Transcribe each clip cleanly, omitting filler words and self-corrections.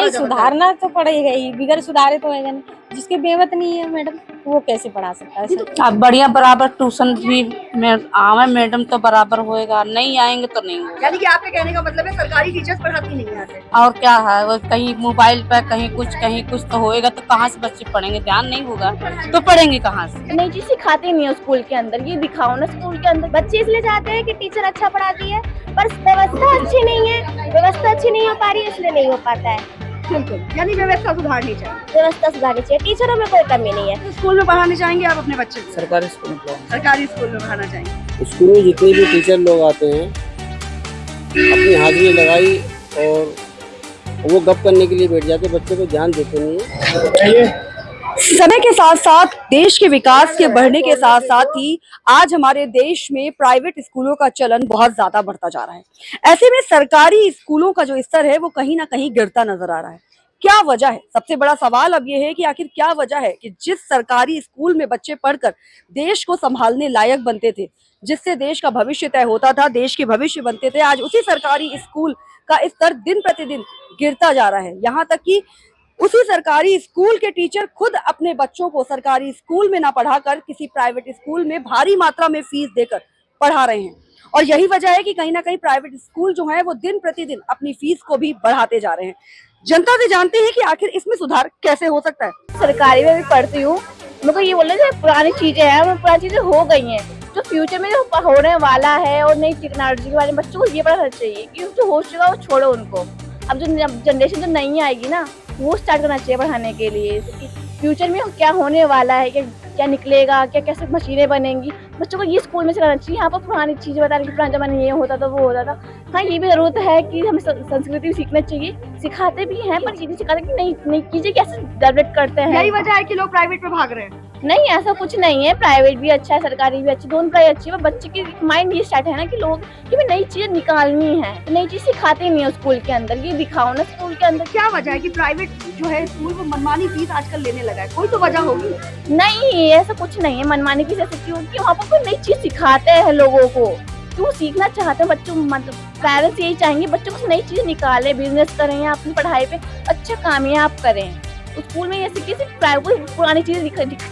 नहीं, सुधारना तो पड़ेगा ही, बिगड़ सुधारे तो होएगा नहीं। जिसके बेवत नहीं है मैडम, वो कैसे पढ़ा सकता है सर? अब बढ़िया बराबर ट्यूशन भी में आवे मैडम तो बराबर होएगा, नहीं आएंगे तो नहीं होगा। यानी कि आपके कहने का मतलब है सरकारी टीचर्स पढ़ाती नहीं आते। और क्या है, वो कहीं मोबाइल पे कहीं कुछ तो होएगा, तो कहाँ से बच्चे पढ़ेंगे? ध्यान नहीं होगा तो पढ़ेंगे कहाँ से? नई चीज सिखाते नहीं है स्कूल के अंदर, ये दिखाओ ना स्कूल के अंदर। बच्चे इसलिए चाहते हैं कि टीचर अच्छा पढ़ाती है, पर व्यवस्था अच्छी नहीं है, व्यवस्था अच्छी नहीं हो पा रही है, इसलिए नहीं हो पाता है। बिल्कुल, यानी व्यवस्था सुधारनी चाहिए। व्यवस्था सुधारनी चाहिए, टीचरों में कोई कमी नहीं है। स्कूल में पढ़ाने चाहेंगे आप अपने बच्चे को? सरकारी स्कूल में सरकारी स्कूल में पढ़ाना चाहेंगे। स्कूल में जितने भी टीचर लोग आते हैं अपनी हाजिरी लगाई और वो गप करने के लिए बैठ जाते, बच्चों को ध्यान देते नहीं है। समय के साथ साथ देश के विकास के बढ़ने के साथ साथ ही आज हमारे देश में प्राइवेट स्कूलों का चलन बहुत ज्यादा बढ़ता जा रहा है। ऐसे में सरकारी स्कूलों का जो स्तर है वो कहीं ना कहीं गिरता नजर आ रहा है। क्या वजह है? सबसे बड़ा सवाल अब ये है कि आखिर क्या वजह है कि जिस सरकारी स्कूल में बच्चे पढ़कर देश को संभालने लायक बनते थे, जिससे देश का भविष्य तय होता था, देश के भविष्य बनते थे, आज उसी सरकारी स्कूल का स्तर दिन प्रतिदिन गिरता जा रहा है। यहाँ तक कि उसी सरकारी स्कूल के टीचर खुद अपने बच्चों को सरकारी स्कूल में ना पढ़ाकर किसी प्राइवेट स्कूल में भारी मात्रा में फीस देकर पढ़ा रहे हैं। और यही वजह है कि कहीं ना कहीं प्राइवेट स्कूल जो है वो दिन प्रतिदिन अपनी फीस को भी बढ़ाते जा रहे हैं। जनता से जानते हैं कि आखिर इसमें सुधार कैसे हो सकता है। सरकारी में भी पढ़ती हूँ, मेरे को ये बोलना जो पुरानी चीजें हैं, वो पुरानी चीजें हो गई हैं, जो फ्यूचर में जो होने वाला है और नई टेक्नोलॉजी के बारे में बच्चों को ये पढ़ाना चाहिए कि जो हो चुका वो छोड़ो उनको। अब जो जनरेशन जो नई आएगी ना, वो स्टार्ट करना चाहिए पढ़ाने के लिए। फ्यूचर में क्या होने वाला है, क्या निकलेगा, क्या कैसे मशीनें बनेंगी, बच्चों को ये स्कूल में सिखाना चाहिए। यहाँ पर पुरानी चीजें बता रही, पुराने जमाने ये होता था, वो होता था। हाँ, ये भी जरूरत है कि हमें संस्कृति भी सीखना चाहिए, सिखाते भी हैं, पर ये भी सिखाते कि नई चीजें कैसे डेवलप करते हैं। यही वजह है कि लोग प्राइवेट में भाग रहे हैं। नहीं, ऐसा कुछ नहीं है, प्राइवेट भी अच्छा है, सरकारी भी अच्छी, दोनों का ही अच्छी है। बच्चे की माइंड ये स्टार्ट है ना कि लोग कि नई चीजें निकालनी है, नई चीज सिखाते नहीं है स्कूल के अंदर, ये दिखाओ ना स्कूल के अंदर। क्या वजह है कि प्राइवेट जो है स्कूल वो मनमानी फीस आजकल लेने लगा है? कोई तो वजह होगी। नहीं, ऐसा कुछ नहीं है मनमानी फीस ऐसे, क्योंकि वहाँ पर कोई नई चीज सिखाते हैं लोगों को, क्यों सीखना चाहते हैं बच्चों। मतलब पेरेंट्स यही चाहेंगे बच्चों को नई चीज निकाले, बिजनेस करें या अपनी पढ़ाई पे अच्छा कामयाब करें। स्कूल में ऐसे किसी पुरानी चीज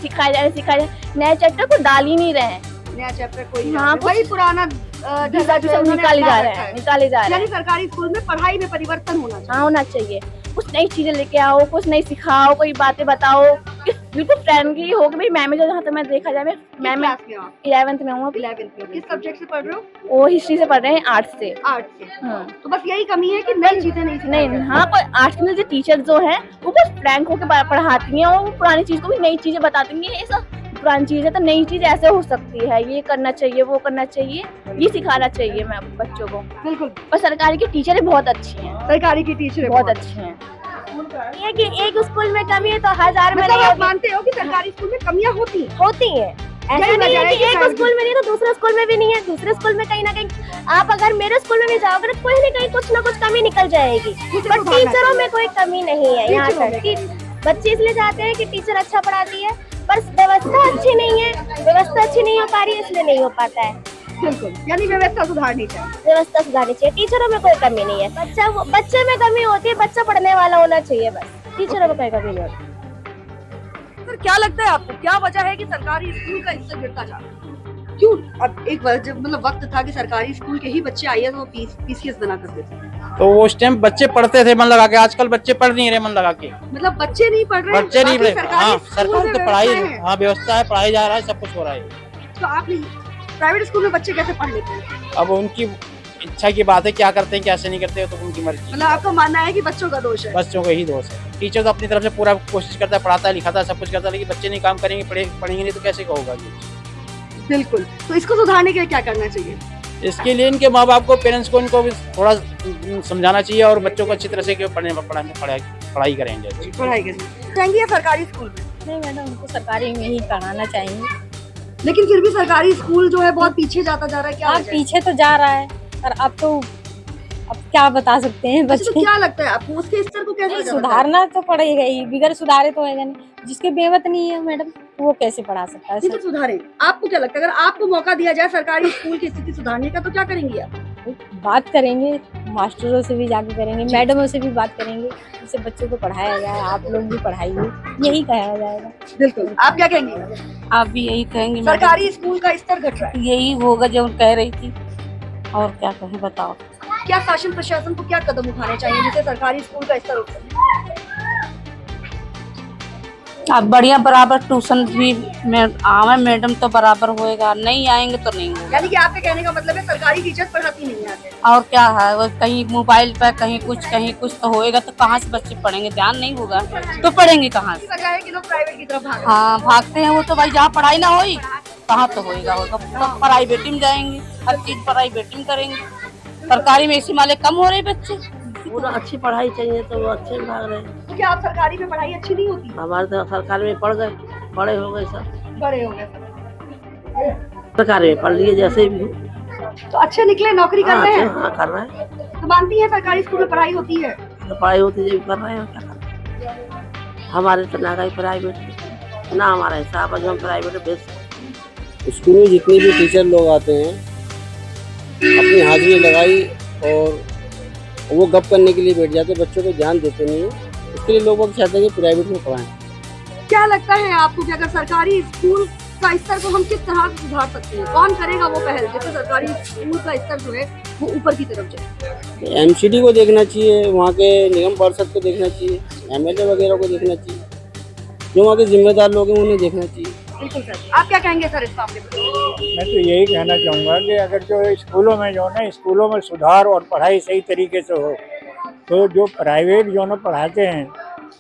सिखाई जाए, नए चैप्टर को डाल ही नहीं रहे हैं। नया चैप्टर कोई हाँ, वही पुराना निकाले जा रहे हैं। यानी सरकारी स्कूल में पढ़ाई में परिवर्तन होना चाहिए। हाँ, होना चाहिए। कुछ नई चीजें लेके आओ, कुछ नई सिखाओ, कोई बातें बताओ, बिल्कुल फ्रेंडली हो कि भाई मैम जहाँ तक मैं देखा जाए, मैं 11th में हूँ। 11th में किस सब्जेक्ट से पढ़ रहे हो? वो हिस्ट्री से पढ़ रहे हैं, आर्ट्स से। हाँ। तो बस यही कमी है कि नई चीजें नहीं। हाँ, पर आर्ट्स में जो टीचर जो है वो बस फ्रैंक होकर पढ़ाती हैं और वो पुरानी चीज को भी नई चीजें बताती हैं। ऐसा पुरानी चीज है तो नई चीज ऐसे हो सकती है, ये करना चाहिए, वो करना चाहिए, ये सिखाना चाहिए मैं बच्चों को। बिल्कुल। पर सरकारी की टीचर बहुत अच्छी हैं, सरकारी की टीचर बहुत अच्छी हैं। ये कि एक स्कूल में कमी है तो 1000 में नहीं। आप मानते हो कि सरकारी स्कूल में कमियां होती हैं? ऐसा नहीं है कि एक स्कूल में नहीं तो दूसरे स्कूल में भी नहीं है। दूसरे स्कूल में कहीं ना कहीं आप अगर मेरे स्कूल में भी जाओगे तो कहीं ना कहीं कुछ ना कुछ कमी निकल जाएगी, पर टीचरों में कोई कमी नहीं है। यहाँ तक कि बच्चे इसलिए चाहते हैं कि टीचर अच्छा पढ़ाती है, पर व्यवस्था अच्छी नहीं है, व्यवस्था अच्छी नहीं हो पा रही है, इसलिए नहीं हो पाता है। बिल्कुल, यानी व्यवस्था सुधारनी चाहिए। व्यवस्था सुधारनी चाहिए, टीचरों में कोई कमी नहीं है। बच्चे में कमी होती है, बच्चा पढ़ने वाला होना चाहिए, बस टीचरों में कोई कमी नहीं होती। सर, क्या लगता है आपको, क्या वजह है कि सरकारी स्कूल का स्तर गिरता जा रहा है? क्यों? अब एक मतलब वक्त था कि सरकारी स्कूल के ही बच्चे IAS और PCS बना करते थे, तो वो उस टाइम बच्चे पढ़ते थे मन लगा के, आजकल बच्चे पढ़ नहीं रहे मन लगा के। मतलब बच्चे नहीं पढ़ रहे, बच्चे नहीं पढ़ रहे। हाँ, सरकार तो पढ़ाई, हाँ व्यवस्था है, पढ़ाई जा रहा है, सब कुछ हो रहा है। तो आप प्राइवेट स्कूल में बच्चे कैसे पढ़ लेते हैं? अब उनकी इच्छा की बात है, क्या करते हैं कैसे नहीं करते हैं, तो उनकी मर्जी। मतलब आपका मानना है कि बच्चों का दोष है? बच्चों का ही दोष है। टीचर तो अपनी तरफ से पूरा कोशिश करता है, पढ़ाता है, लिखाता है, सब कुछ करता है, लेकिन बच्चे नहीं काम करेंगे, पढ़ेंगे नहीं तो कैसे होगा ये? बिल्कुल। तो इसको सुधारने के लिए क्या करना चाहिए? इसके लिए इनके माँ बाप को, पेरेंट्स को, इनको भी थोड़ा समझाना चाहिए और बच्चों को अच्छी तरह से पढ़ाई करेंगे। पढ़ाई करनी चाहेंगे या सरकारी स्कूल में? नहीं मैडम, उनको सरकारी में ही पढ़ाना चाहिए। लेकिन फिर भी सरकारी स्कूल जो है बहुत पीछे जाता जा रहा है। क्या पीछे तो जा रहा है, पर अब क्या बता सकते हैं बच्चे। तो क्या लगता है आपको उसके स्तर को कैसे सुधारना तो पड़ेगा ही, बिगड़ सुधारे तो होएगा नहीं। जिसके बेवत नहीं है मैडम, वो कैसे पढ़ा सकता है? तो सुधारे। आपको क्या लगता है अगर आपको मौका दिया जाए सरकारी स्कूल की स्थिति सुधारने का, तो क्या करेंगी आप? बात करेंगे, मास्टरों से भी जाके करेंगे, मैडमों से भी बात करेंगे, जिससे बच्चों को पढ़ाया जाए, आप लोग भी पढ़ाइए, यही कहा जाएगा। बिल्कुल। आप क्या कहेंगे? आप भी यही कहेंगे मैडम? सरकारी स्कूल का स्तर घट रहा है, यही होगा जो कह रही थी, और क्या कहें बताओ। क्या शासन प्रशासन को क्या कदम उठाने चाहिए जिससे सरकारी स्कूल का स्तर उठ सके? अब बढ़िया बराबर ट्यूशन भी आवे मैडम तो बराबर होएगा, नहीं आएंगे तो नहीं होगा। यानी कि आपके कहने का मतलब है सरकारी टीचर पढ़ाती नहीं आते। और क्या है, वो कहीं मोबाइल पर कहीं कुछ तो होएगा, तो कहाँ से बच्चे पढ़ेंगे, ध्यान नहीं होगा तो पढ़ेंगे कहाँ से। वजह है कि लोग प्राइवेट की तरफ भाग हाँ भागते हैं, वो तो भाई जहाँ पढ़ाई ना होई कहाँ तो होएगा, तो प्राइवेट में जाएंगे, हर चीज प्राइवेट में करेंगे। सरकारी में इसी माले कम हो रहे बच्चे। पूरा अच्छी पढ़ाई चाहिए तो वो अच्छे में भाग रहे हैं। तो क्या आप सरकारी में पढ़ाई अच्छी नहीं होती? हमारे तो सरकारी में पढ़ गए, बड़े हो गए सब, बड़े हो गए, सरकारी में पढ़ लिए जैसे भी हो। तो अच्छे निकले, नौकरी कर रहे हैं। हाँ कर रहे हैं, तो मानती है सरकारी स्कूल में पढ़ाई होती है? तो पढ़ाई होती है कर रहे हैं, क्या कर रहे हैं। हमारे तो ना गई प्राइवेट, ना हमारा हिसाब है जो हम प्राइवेट में भेज सकते। स्कूल में जितने भी टीचर लोग आते हैं अपनी हाजिरी लगाई और वो गप करने के लिए बैठ जाते, बच्चों को ध्यान देते नहीं है। इसके लिए लोग चाहते हैं कि प्राइवेट में पढ़ाएं। क्या लगता है आपको कि अगर सरकारी स्कूल का स्तर को हम किस तरह से सुधार सकते हैं? कौन करेगा वो पहल जिससे सरकारी स्कूल का स्तर जो है वो ऊपर की तरफ जाए? एमसीडी को देखना चाहिए, वहाँ के निगम पार्षद को देखना चाहिए, एमएलए वगैरह को देखना चाहिए, जो वहाँ के जिम्मेदार लोग हैं उन्हें देखना चाहिए। बिल्कुल सर, आप क्या कहेंगे सर इस मामले में? मैं तो यही कहना चाहूँगा कि अगर जो स्कूलों में जो ना स्कूलों में सुधार और पढ़ाई सही तरीके से हो, तो जो प्राइवेट जो ना पढ़ाते हैं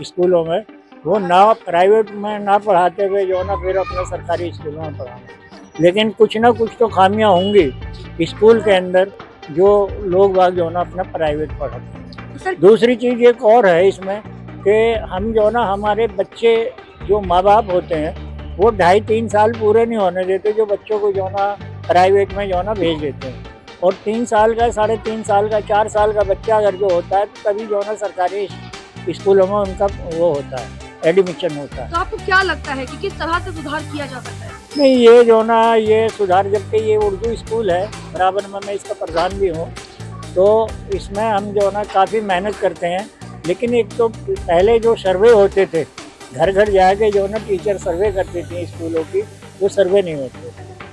स्कूलों में, वो ना प्राइवेट में ना पढ़ाते हुए जो ना फिर अपने सरकारी स्कूलों में पढ़ाना। लेकिन कुछ ना कुछ तो खामियां होंगी स्कूल के अंदर जो लोग बाग जो ना अपना प्राइवेट पढ़ाते हैं। दूसरी चीज़ एक और है इसमें कि हम जो ना हमारे बच्चे जो माँ बाप होते हैं वो 2.5-3 साल पूरे नहीं होने देते, जो बच्चों को जो ना प्राइवेट में जो ना भेज देते हैं। और 3 साल का, 3.5 साल का, 4 साल का बच्चा अगर जो होता है तो तभी जो ना सरकारी स्कूलों में उनका वो होता है, एडमिशन होता है। तो आपको क्या लगता है कि किस तरह से सुधार किया जा सकता है? नहीं, ये जो ना ये सुधार, जबकि ये उर्दू स्कूल है, बराबर में मैं इसका प्रधान भी हूँ, तो इसमें हम जो ना काफ़ी मेहनत करते हैं। लेकिन एक तो पहले जो सर्वे होते थे, घर घर जाके जो ना टीचर सर्वे करते थे स्कूलों की, वो सर्वे नहीं होते।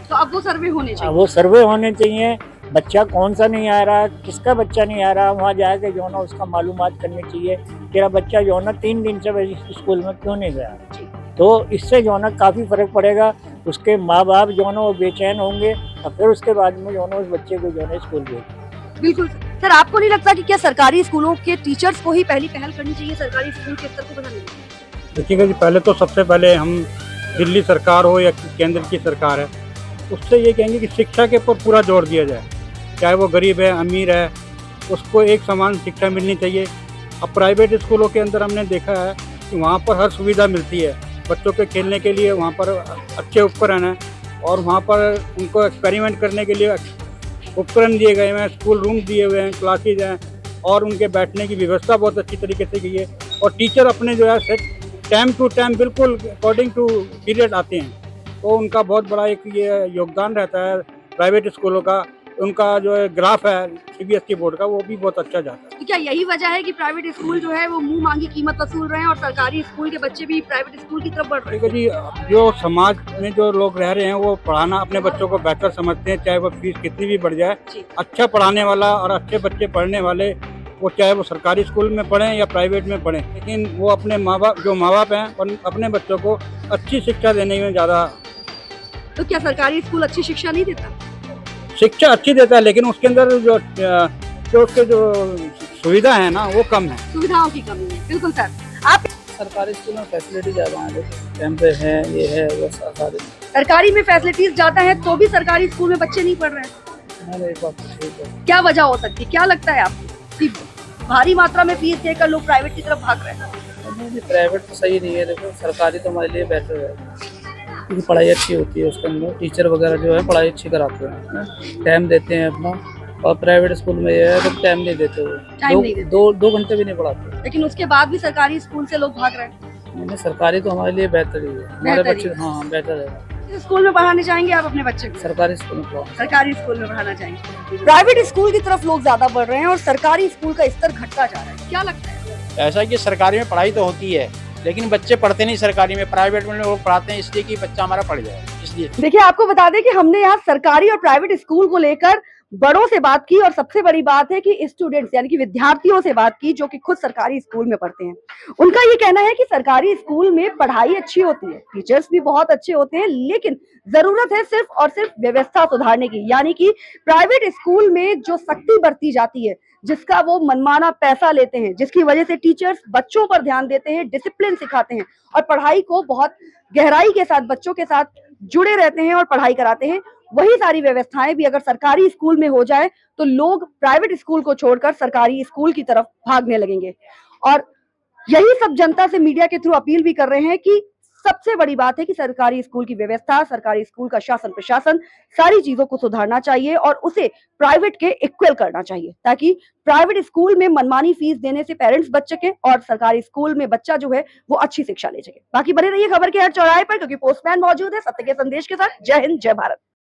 तो अब वो सर्वे होने चाहिए। वो सर्वे होने चाहिए, बच्चा कौन सा नहीं आ रहा, किसका बच्चा नहीं आ रहा, वहाँ जाके जो ना उसका मालूमात करनी चाहिए। तेरा बच्चा जो ना 3 दिन से स्कूल में क्यों नहीं गया, तो इससे जो ना काफ़ी फर्क पड़ेगा। उसके माँ बाप जो ना वो बेचैन होंगे और फिर उसके बाद में जो ना उस बच्चे को जो ना स्कूल भेजें। बिल्कुल सर, आपको नहीं लगता कि क्या सरकारी स्कूलों के टीचर्स को ही पहली पहल करनी चाहिए सरकारी स्कूल के स्तर को बढ़ाने में? देखिएगा जी, पहले तो सबसे पहले हम दिल्ली सरकार हो या केंद्र की सरकार है, उससे ये कहेंगे कि शिक्षा के ऊपर पूरा जोर दिया जाए। चाहे वो गरीब है, अमीर है, उसको एक समान शिक्षा मिलनी चाहिए। अब प्राइवेट स्कूलों के अंदर हमने देखा है कि वहाँ पर हर सुविधा मिलती है, बच्चों के खेलने के लिए वहाँ पर अच्छे उपकरण हैं, और वहाँ पर उनको एक्सपेरिमेंट करने के लिए उपकरण दिए गए हैं, स्कूल रूम दिए हुए हैं, क्लासेज हैं, और उनके बैठने की व्यवस्था बहुत अच्छी तरीके से की है। और टीचर अपने जो है सेट टाइम टू टाइम बिल्कुल अकॉर्डिंग टू पीरियड आते हैं, तो उनका बहुत बड़ा एक ये योगदान रहता है प्राइवेट स्कूलों का। उनका जो है ग्राफ है सीबीएसई बोर्ड का, वो भी बहुत अच्छा जाता है। तो क्या यही वजह है कि प्राइवेट स्कूल जो है वो मुंह मांगी कीमत वसूल रहे हैं और सरकारी स्कूल के बच्चे भी प्राइवेट स्कूल की तरफ बढ़ रहे हैं? ठीक है जी, जो समाज में जो लोग रह रहे हैं वो पढ़ाना अपने बच्चों को बेहतर समझते हैं, चाहे वो फीस कितनी भी बढ़ जाए। अच्छा पढ़ाने वाला और अच्छे बच्चे पढ़ने वाले, वो चाहे वो सरकारी स्कूल में पढ़ें या प्राइवेट में पढ़ें, लेकिन वो अपने माँ बाप हैं अपने बच्चों को अच्छी शिक्षा देने में ज़्यादा। तो क्या सरकारी स्कूल अच्छी शिक्षा नहीं देता? शिक्षा अच्छी देता है, लेकिन उसके अंदर जो उसके जो सुविधा है ना वो कम है, सुविधाओं की कमी है। बिल्कुल सर, आप सरकारी स्कूल में फैसिलिटी ज़्यादा है, कैंपे हैं, ये है वो सारे। सरकारी में फैसिलिटीज ज्यादा है तो भी सरकारी स्कूल में बच्चे नहीं पढ़ रहे हैं। एक बात ठीक है। क्या वजह हो सकती है? क्या लगता है आपको कि भारी मात्रा में फीस देकर लोग प्राइवेट की तरफ भाग रहे हैं? नहीं, प्राइवेट तो सही नहीं है। देखो सरकारी तो हमारे लिए बेहतर है, क्योंकि पढ़ाई अच्छी होती है, उसके अंदर टीचर वगैरह जो है पढ़ाई अच्छी कराते हैं, टाइम देते हैं अपना। और प्राइवेट स्कूल में ये है तो टाइम नहीं देते हुए, दो घंटे भी नहीं पढ़ाते। लेकिन उसके बाद भी सरकारी स्कूल से लोग भाग रहे हैं। नहीं, सरकारी तो हमारे लिए बेहतर ही है, हमारे बच्चे। हाँ बेहतर है। किस स्कूल में पढ़ाने चाहेंगे आप अपने बच्चे को? सरकारी स्कूल में पढ़ाओ। सरकारी स्कूल में पढ़ाना चाहेंगे। प्राइवेट स्कूल की तरफ लोग ज्यादा बढ़ रहे हैं और सरकारी स्कूल का स्तर घटता जा रहा है, क्या लगता है? ऐसा है कि सरकारी में पढ़ाई तो होती है लेकिन बच्चे पढ़ते नहीं सरकारी में, प्राइवेट में लोग पढ़ाते हैं इसलिए कि बच्चा हमारा पढ़ जाए इसलिए। देखिए आपको बता दें कि हमने यहाँ सरकारी और प्राइवेट स्कूल को लेकर बड़ों से बात की और सबसे बड़ी बात है कि स्टूडेंट्स यानी कि विद्यार्थियों से बात की जो कि खुद सरकारी स्कूल में पढ़ते हैं। उनका ये कहना है कि सरकारी स्कूल में पढ़ाई अच्छी होती है, टीचर्स भी बहुत अच्छे होते हैं, लेकिन जरूरत है सिर्फ और सिर्फ व्यवस्था सुधारने की। यानी कि प्राइवेट स्कूल में जो सख्ती बरती जाती है, जिसका वो मनमाना पैसा लेते हैं, जिसकी वजह से टीचर्स बच्चों पर ध्यान देते हैं, डिसिप्लिन सिखाते हैं और पढ़ाई को बहुत गहराई के साथ बच्चों के साथ जुड़े रहते हैं और पढ़ाई कराते हैं, वही सारी व्यवस्थाएं भी अगर सरकारी स्कूल में हो जाए तो लोग प्राइवेट स्कूल को छोड़कर सरकारी स्कूल की तरफ भागने लगेंगे। और यही सब जनता से मीडिया के थ्रू अपील भी कर रहे हैं कि सबसे बड़ी बात है कि सरकारी स्कूल की व्यवस्था, सरकारी स्कूल का शासन प्रशासन, सारी चीजों को सुधारना चाहिए और उसे प्राइवेट के इक्वल करना चाहिए, ताकि प्राइवेट स्कूल में मनमानी फीस देने से पेरेंट्स बच सके और सरकारी स्कूल में बच्चा जो है वो अच्छी शिक्षा ले सके। बाकी बने रहिए खबर के हर चौराहे पर, क्योंकि पोस्टमैन मौजूद है सत्य के संदेश के साथ। जय हिंद, जय भारत।